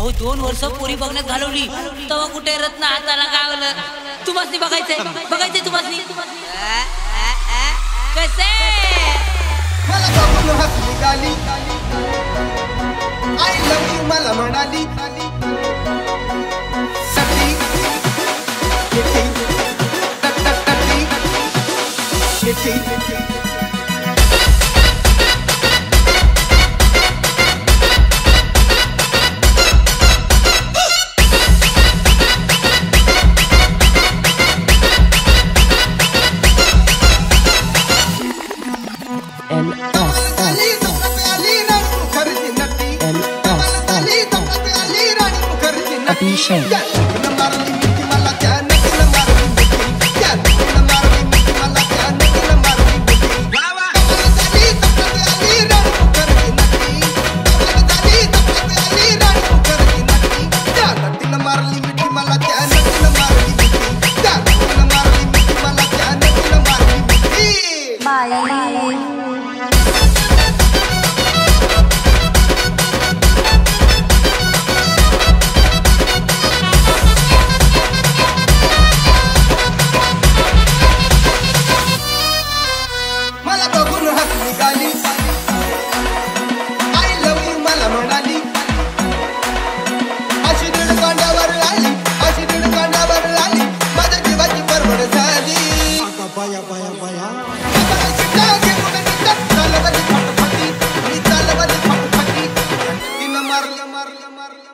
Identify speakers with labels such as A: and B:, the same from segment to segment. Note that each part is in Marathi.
A: अहो 2 वर्ष पोरी बघण्यात घालवली तेव्हा कुठे रत्न हाताला गावलं. तुम्हाला बघायचंय तुम्हाला कसे
B: मला बघून हसली गाली आय लव्ह यू मला म्हणाली सटी मिठी टक टक टकी मिठी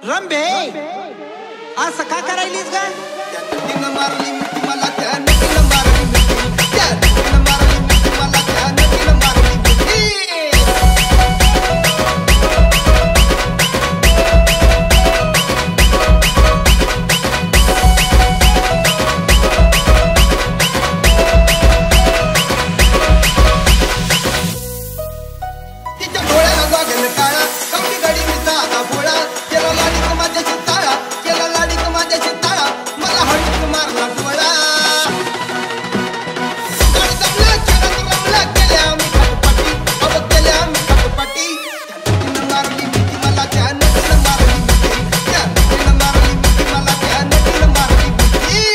B: रंबे असं का करायलीस ग तिनं मारली मिठी मला त्यानं तिनं मारली मिठी त्यानं मारली मिठी मला त्यानं तिनं मारली मिठी तिच्या डोळ्याला गॉगल काळा कमी गडी मी साधा भोळा केला लाडी माझ्याशी ताळा केला लाडी माझ्याशी ताळा मला हटक मारला डोळा गाडी जमला केला रमला केल्या आम्ही खटपटी अब केल्या आम्ही खटपटी तिनं मारली मिठी मला त्यानं तिनं मारली मिठी तिनं मारली मिठी मला त्यानं तिनं मारली मिठी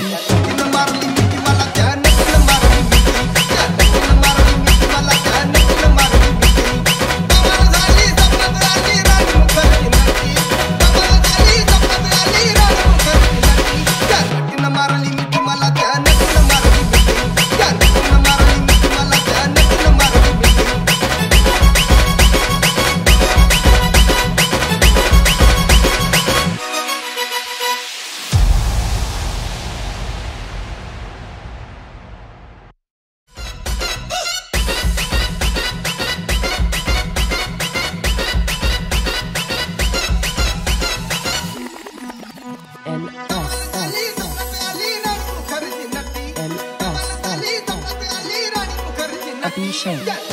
B: तिनं मारली मिठी मला त्यानं तिनं मारली मिठी तिनं मारली मिठी मला त्यानं तिनं मारली मिठी कमाल झाली सपनात आली राणी मुखर्जी नक्की कमाल झाली सपनात आली राणी मुखर्जी नक्की तिनं मारली मिठी मला त्यानं तिनं मारली मिठी तिनं मारली मिठी मला त्यानं तिनं मारली मिठी
C: Shame.